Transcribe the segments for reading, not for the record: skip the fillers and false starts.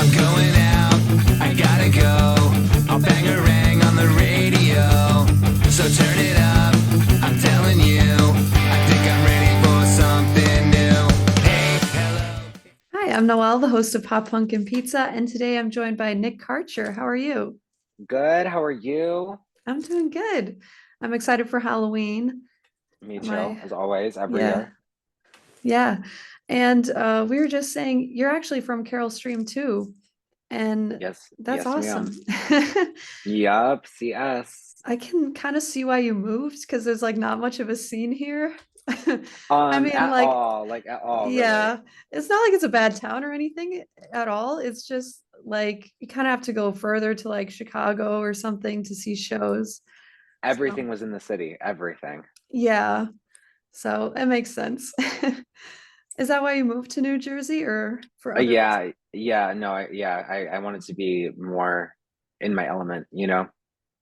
I'm going out, I gotta go. I'll bang a rang on the radio. So turn it up, I'm telling you. I think I'm ready for something new. Hey, hello. Hi, I'm Noelle, the host of Pop Punk and Pizza, and today I'm joined by Nick Karcher. How are you? Good. How are you? I'm doing good. I'm excited for Halloween. Me too, My, as always, every yeah, year. yeah. And we were just saying you're actually from Carroll Stream too, and Yes, that's yes, awesome. ma'am. Yup, CS. I can kind of see why you moved because there's like not much of a scene here. I mean, At like, all, like at all, really. yeah, it's not like it's a bad town or anything at all. It's just like you kind of have to go further to like Chicago or something to see shows. So, Everything was in the city, everything. yeah, so it makes sense. Is that why you moved to New Jersey or for other reasons? Yeah, no, I wanted to be more in my element, you know?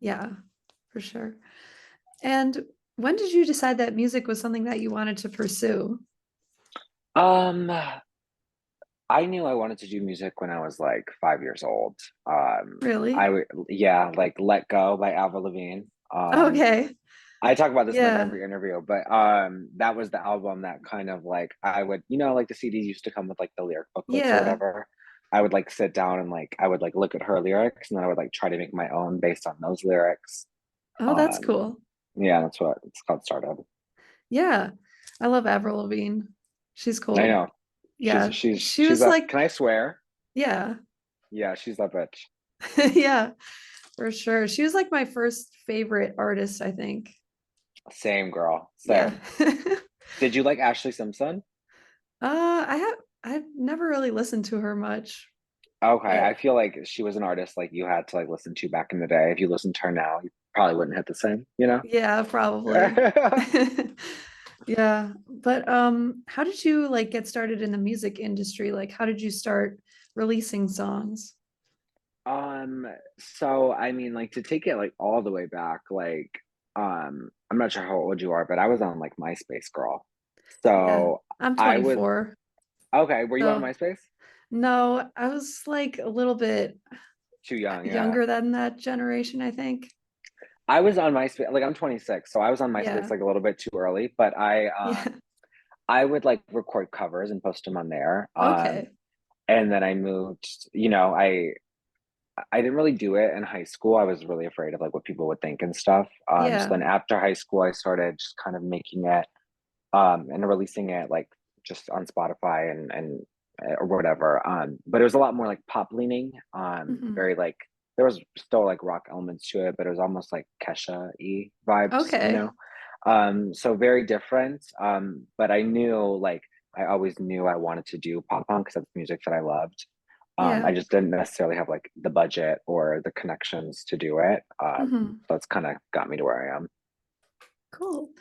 Yeah, for sure. And when did you decide that music was something that you wanted to pursue? Um, I knew I wanted to do music when I was like 5 years old. Really? Yeah, like Let Go by Avril Lavigne. Okay. I talk about this in like Yeah. every interview, but that was the album that kind of like I would, like the CDs used to come with like the lyric booklets or Yeah. whatever. I would like sit down and like I would like look at her lyrics and then I would like try to make my own based on those lyrics. Oh, that's Um, cool. yeah, that's what it's called startup. Yeah. I love Avril Lavigne. She's I cool. know. Yeah. She's She she's was a like, can I swear? yeah. Yeah, she's that bitch. Yeah, for sure. She was like my first favorite artist, I think. Same girl. Yeah. Same. Did you like Ashley Simpson? I've never really listened to her much, Okay, but I feel like she was an artist like you had to like listen to back in the day. If you listen to her now, you probably wouldn't hit the same, you know? yeah, probably. Yeah, but how did you like get started in the music industry? Like how did you start releasing songs? Um, so I mean, like to take it like all the way back, like I'm not sure how old you are, but I was on like MySpace girl. Yeah, So I'm I would 24. okay, were you on So MySpace? no, I was like a little bit Too young, yeah. younger than that generation, I think. I was on MySpace, like I'm 26, so I was on MySpace Yeah. like a little bit too early, but Yeah. I would like record covers and post them on there. Okay. And then I moved, I didn't really do it in high school. I was really afraid of like what people would think and stuff. So Yeah. then after high school, I started just kind of making it and releasing it like just on Spotify and or whatever. But it was a lot more like pop leaning. Hmm. Very like there was still like rock elements to it, but it was almost like Kesha-y vibes, you Okay. know. So very different. But I knew like I always knew I wanted to do pop punk because that's music that I loved. I Yeah. just didn't necessarily have like the budget or the connections to do it. Hmm. So that's kind of got me to where I am. Cool.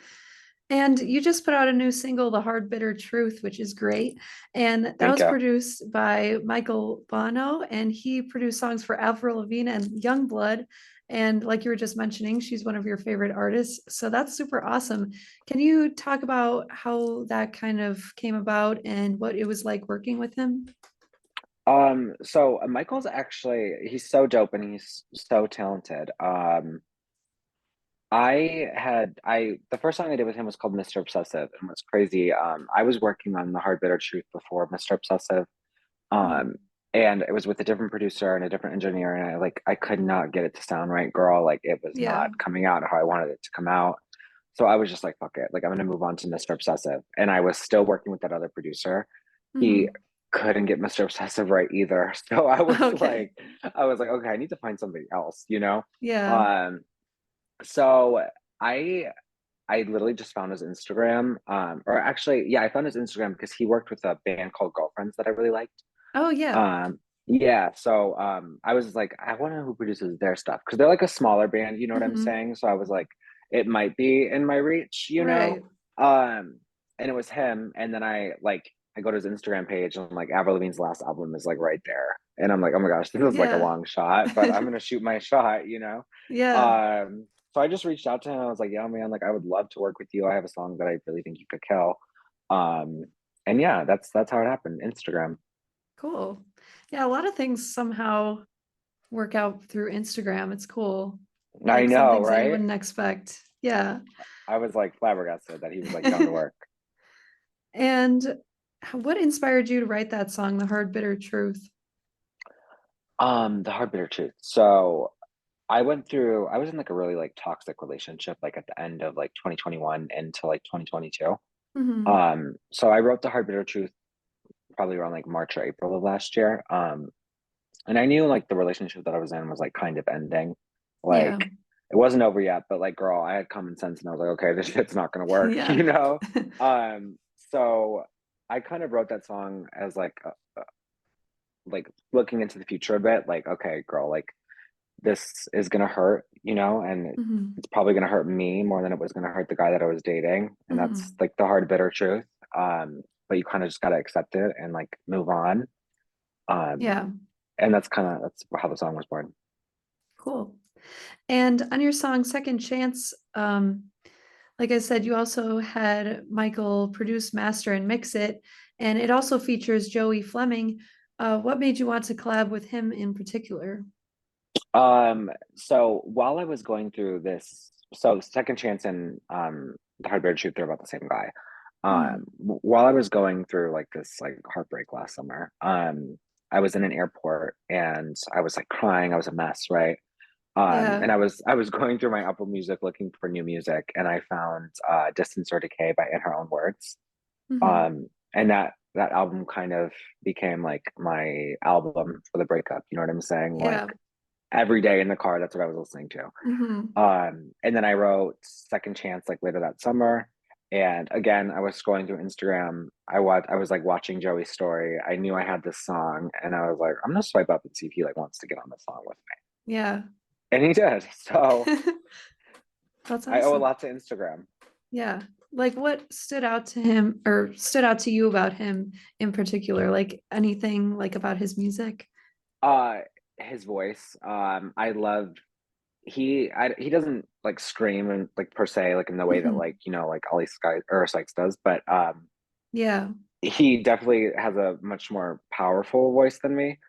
And you just put out a new single, The Hard Bitter Truth, which is great. And that Thank was you. produced by Michael Bono, and he produced songs for Avril Lavigne and YUNGBLUD. And like you were just mentioning, she's one of your favorite artists. So that's super awesome. Can you talk about how that kind of came about and what it was like working with him? So Michael's actually he's so dope and he's so talented. I the first song I did with him was called Mr. Obsessive, and what's crazy, I was working on The Hard Bitter Truth before Mr. Obsessive. Mhm. Um, and it was with a different producer and a different engineer, and I could not get it to sound right, girl. Like it was Yeah. not coming out how I wanted it to come out. So I was just like, fuck it. Like I'm gonna move on to Mr. Obsessive. And I was still working with that other producer. He Hmm. couldn't get Mr. Obsessive right either. So Okay. I was like, okay, I need to find something else, you know? Yeah. Um, so I I literally just found his Instagram. Or actually, yeah, I found his Instagram because he worked with a band called Girlfriends that I really liked. Oh, yeah. Yeah, so I was like, I wonder who produces their stuff because they're like a smaller band, you know what I'm Hmm. saying? So I was like, it might be in my reach, you know? Right. Um, and it was him, and then I go to his Instagram page and like Avril Lavigne's last album is like right there. And I'm like, oh my gosh, this is like a Yeah. long shot, but I'm gonna shoot my shot, you know? Yeah. So I just reached out to him. I was like, yeah, man, like I would love to work with you. I have a song that I really think you could kill. Um, and yeah, that's how it happened. Instagram. Cool. Yeah, a lot of things somehow work out through Instagram. It's cool. I Like some know, things that you right? wouldn't expect. Yeah. I was like flabbergasted that he was like down to work. And what inspired you to write that song, The Hard Bitter Truth? The hard bitter truth. I was in like a really like toxic relationship like at the end of like 2021 into like 2022. Hmm. So I wrote the hard bitter truth probably around like March or April of last year. And I knew like the relationship that I was in was like kind of ending. Yeah. Like it wasn't over yet, but like girl, I had common sense and I was like, okay, this shit's not gonna work, Yeah. you know? So I kind of wrote that song as like looking into the future a bit, like, okay, girl, like this is gonna hurt, you know, and Hmm. it's probably gonna hurt me more than it was gonna hurt the guy that I was dating. And that's Hmm. like the hard, bitter truth. But you kind of just gotta accept it and like move on. Um, Yeah. and that's how the song was born. Cool. And on your song Second Chance, like I said, you also had Michael produce, master, and mix it. And it also features Joey Fleming. What made you want to collab with him in particular? So while I was going through this, so Second Chance and the Hard Bear Truth, they're about the same guy. Mhm. While I was going through like this like heartbreak last summer, I was in an airport and I was like crying. I was a mess, right? Yeah. And I was going through my Apple Music looking for new music, and I found Distance or Decay by In Her Own Words. Mhm. And that album kind of became like my album for the breakup. You know what I'm saying? Like Yeah. every day in the car, that's what I was listening to. Mhm. And then I wrote Second Chance like later that summer. And again, I was scrolling through Instagram. I was like watching Joey's story. I knew I had this song, and I was like, I'm gonna swipe up and see if he like wants to get on this song with me. Yeah. And he did. So That's I owe a awesome. lot to Instagram. Yeah. Like what stood out to him or stood out to you about him in particular? Like anything like about his music? Uh his voice. I love he doesn't like scream and like per se like in the way that Mhm. like you know like Ollie Sky or Sykes does, but Yeah. he definitely has a much more powerful voice than me.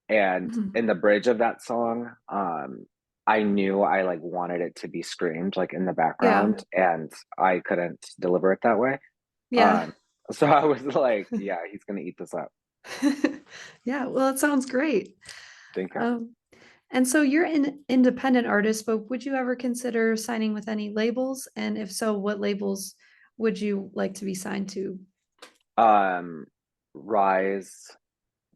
And Mhm. in the bridge of that song, I knew I like wanted it to be screamed like in the Yeah. background, and I couldn't deliver it that way. Yeah. Um, so I was like, yeah, he's gonna eat this up. Yeah. Well, it sounds great. Thank you. Um, and so you're an independent artist, but would you ever consider signing with any labels? And if so, what labels would you like to be signed to? Um, Rise,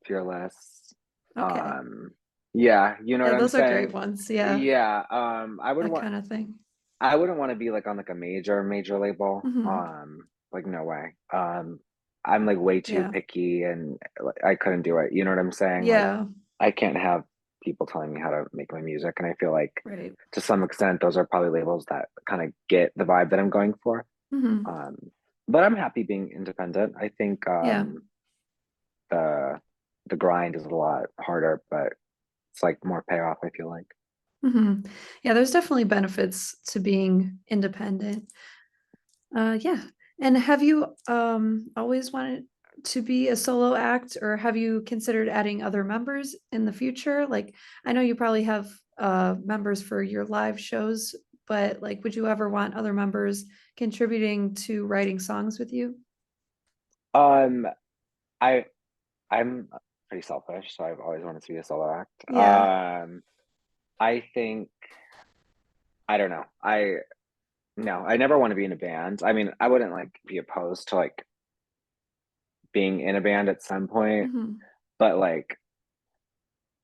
Fearless. Okay. Um, yeah, you know Yeah, what I'm those are great saying? ones. Yeah, Yeah. that kind of thing. I wouldn't want to be like on like a major label. Hmm. Like no way. I'm like way too Yeah. picky and like, I couldn't do it. You know what I'm saying? Like Yeah. I can't have people telling me how to make my music, and I feel like Right. to some extent those are probably labels that kind of get the vibe that I'm going for. Hmm. Um, but I'm happy being independent. I think Yeah. the the grind is a lot harder, but it's like more payoff, I feel like. Hmm. Yeah, there's definitely benefits to being independent. Yeah. And have you always wanted to be a solo act, or have you considered adding other members in the future? Like, I know you probably have members for your live shows, but like, would you ever want other members contributing to writing songs with you? Um, I I'm pretty selfish, so I've always wanted to be a solo act. Yeah. I think I don't know. I No, I never want to be in a band. I mean, I wouldn't like be opposed to like being in a band at some point, Hmm. but like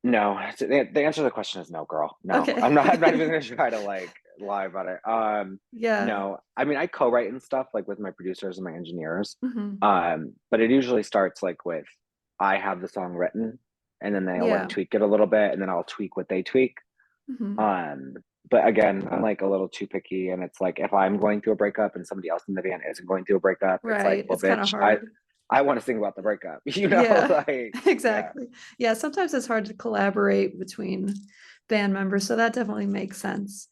no. The answer to the question is no, girl. No, Okay. I'm not even gonna try to like lie about it. Yeah. No. I mean, I co-write and stuff like with my producers and my engineers. Hmm. But it usually starts like with I have the song written, and then they'll like Yeah. tweak it a little bit, and then I'll tweak what they tweak. Hmm. Um, but again, I'm like a little too picky, and it's like if I'm going through a breakup and somebody else in the band isn't going through a breakup, it's like, Right. well, It's kind of bitch, I hard. I want to sing about the breakup, you know, Yeah, like yeah. exactly. Yeah, sometimes it's hard to collaborate between band members, so that definitely makes sense.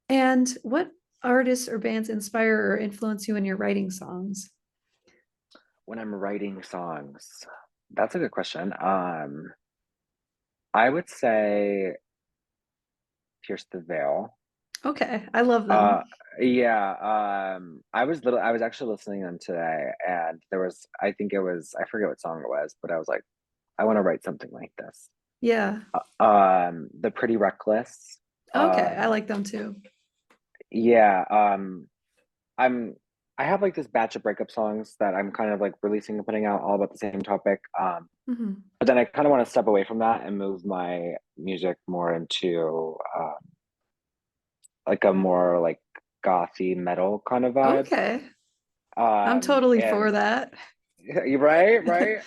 And what artists or bands inspire or influence you in your writing songs? When I'm writing songs, that's a good question. I would say Pierce the Veil. Okay, I love Uh, them. yeah, I was actually listening to them today, and there was, I think it was, I forget what song it was, but I was like, I want to write something like this. Yeah. The Pretty Reckless. Okay, I Um, like them too. yeah, I'm, I have like this batch of breakup songs that I'm kind of like releasing and putting out all about the same topic. Hmm. But then I kind of want to step away from that and move my music more into like a more like gothy metal kind of vibe. Okay, I'm totally for And that. right, right.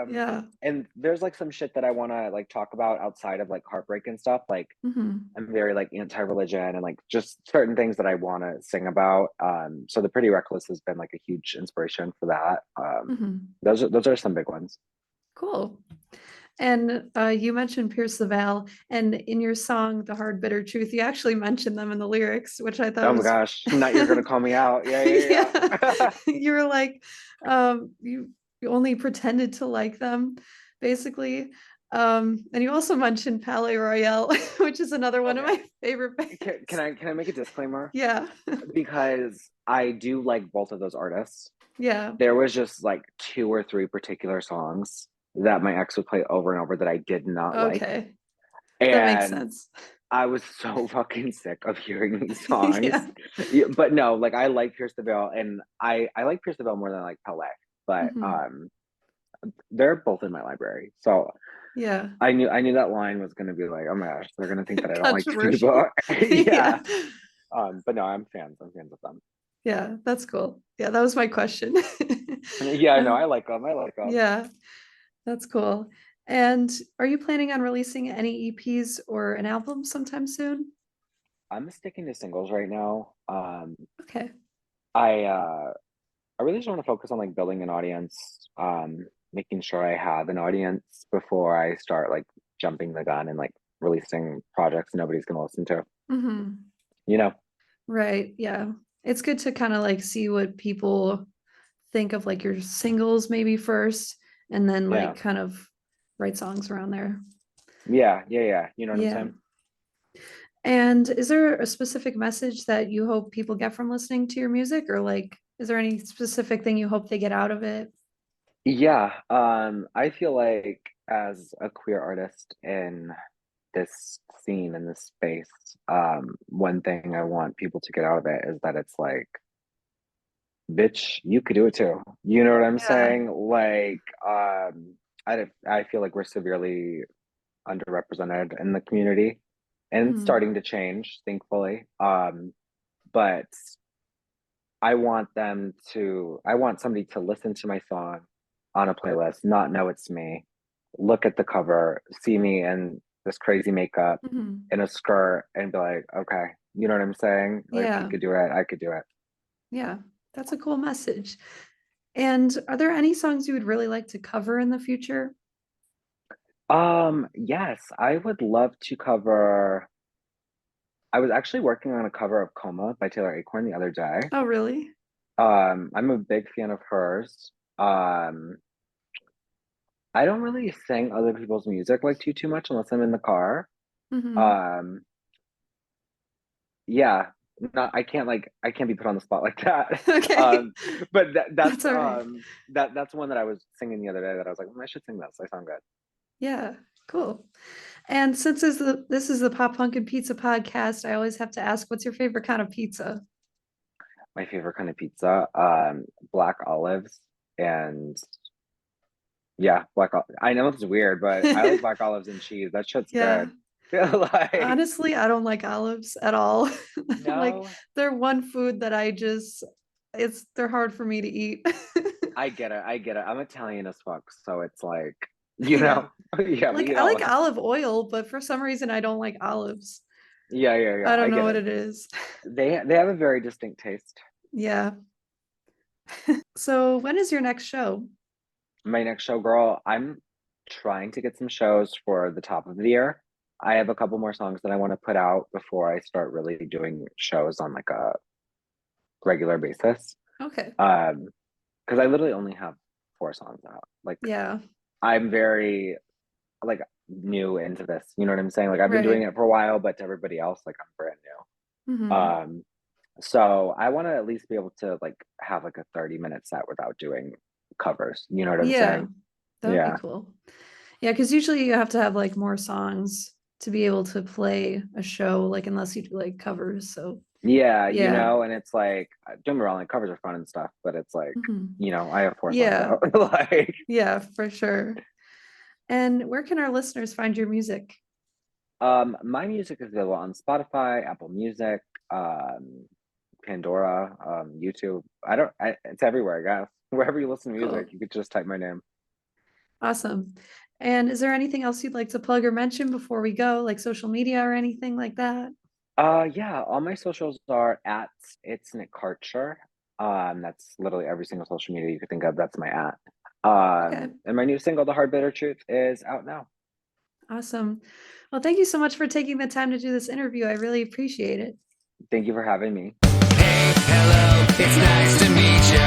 Yeah. And there's like some shit that I want to like talk about outside of like heartbreak and stuff. Like Hmm. I'm very like anti-religion and like just certain things that I want to sing about. So the Pretty Reckless has been like a huge inspiration for that. Hmm. Those are some big ones. Cool. And you mentioned Pierce the Veil, and in your song, The Hard Bitter Truth, you actually mentioned them in the lyrics, which I thought Oh my was gosh, not you're gonna call me out. Yeah, yeah, yeah. yeah. You were like, you only pretended to like them, basically. And you also mentioned Palais Royale, which is another one of Okay. my favorite bands. Can I make a disclaimer? Yeah. Because I do like both of those artists. Yeah. There was just like two or three particular songs that my ex would play over and over that I did not like. Okay. That makes And sense. I was so fucking sick of hearing these songs. Yeah. Yeah, but no, like I like Pierce the Veil and I like Pierce the Veil more than I like Palais. But Hmm. they're both in my library. So Yeah. I knew that line was gonna be like, oh my gosh, they're gonna think that I don't like these Controversial. people. Yeah. Yeah. But no, I'm fans. I'm fans of them. Yeah, that's cool. Yeah, that was my question. Yeah, no, Uh, I like them. I like them. yeah, that's cool. And are you planning on releasing any EPs or an album sometime soon? I'm sticking to singles right now. Okay. I I really just want to focus on like building an audience, making sure I have an audience before I start like jumping the gun and like releasing projects nobody's gonna listen to. Hmm. You know? Right. Yeah. It's good to kind of like see what people think of like your singles maybe first, and then Yeah. like kind of write songs around there. Yeah, yeah, yeah. You know what I'm Yeah. saying? And is there a specific message that you hope people get from listening to your music, or like, is there any specific thing you hope they get out of it? Yeah. I feel like as a queer artist in this scene in this space, one thing I want people to get out of it is that it's like, bitch, you could do it too. You know what I'm Yeah. saying? Like, I feel like we're severely underrepresented in the community, and it's Mhm. starting to change, thankfully. But I want somebody to listen to my song on a playlist, not know it's me, look at the cover, see me in this crazy makeup Mhm. in a skirt, and be like, okay, you know what I'm saying? Like, if you Yeah. could do it, I could do it. Yeah. That's a cool message. And are there any songs you would really like to cover in the future? Yes, I would love to cover. I was actually working on a cover of Coma by Taylor Acorn the other day. Oh, really? I'm a big fan of hers. Um, I don't really sing other people's music like too much unless I'm in the car. Hmm. Um, yeah, not I can't be put on the spot like that. Okay. Um, but That's all right. that's one that I was singing the other day that I was like, "Mm, I should sing this. I sound good." Yeah. Cool. And since this is the Pop Punk and Pizza podcast, I always have to ask, what's your favorite kind of pizza? My favorite kind of pizza, black olives and yeah, I know it's weird, but I like black olives and cheese. That shit's Yeah. good. Like, Honestly, I don't like olives at all. Like no, they're one food that I just they're hard for me to eat. I get it. I get it. I'm Italian as fuck, so it's like, Yeah. yeah, we Like eat I like olives. olive oil, but for some reason I don't like olives. Yeah, yeah, yeah. I I don't know get what it. it is. They have a very distinct taste. Yeah. So when is your next show? My next show, girl, I'm trying to get some shows for the top of the year. I have a couple more songs that I want to put out before I start really doing shows on like a regular basis. Okay. Um, because I literally only have four songs out. Like Yeah. I'm very like new into this. You know what I'm saying? Like I've been doing Right. it for a while, but to everybody else, like I'm brand new. Hmm. So I want to at least be able to like have like a 30-minute set without doing covers. You know what I'm Yeah, saying? that would be Yeah. cool. Yeah, because usually you have to have like more songs to be able to play a show, like unless you do like covers. So Yeah, yeah. and it's like, don't get me wrong, like covers are fun and stuff, but it's like, Mhm. I have four songs Yeah, out. Like, yeah, for sure. And where can our listeners find your music? my music is available on Spotify, Apple Music, um, Pandora, YouTube. It's everywhere, I guess. Wherever you listen to music, Cool. you could just type my name. Awesome. And is there anything else you'd like to plug or mention before we go, like social media or anything like that? Yeah, all my socials are at it's Nick Karcher. That's literally every single social media you could think of. That's my at. Okay, And my new single, The Hard Bitter Truth, is out now. awesome. Well, thank you so much for taking the time to do this interview. I really appreciate it. Thank you for having me. Hey, hello, it's nice to meet you.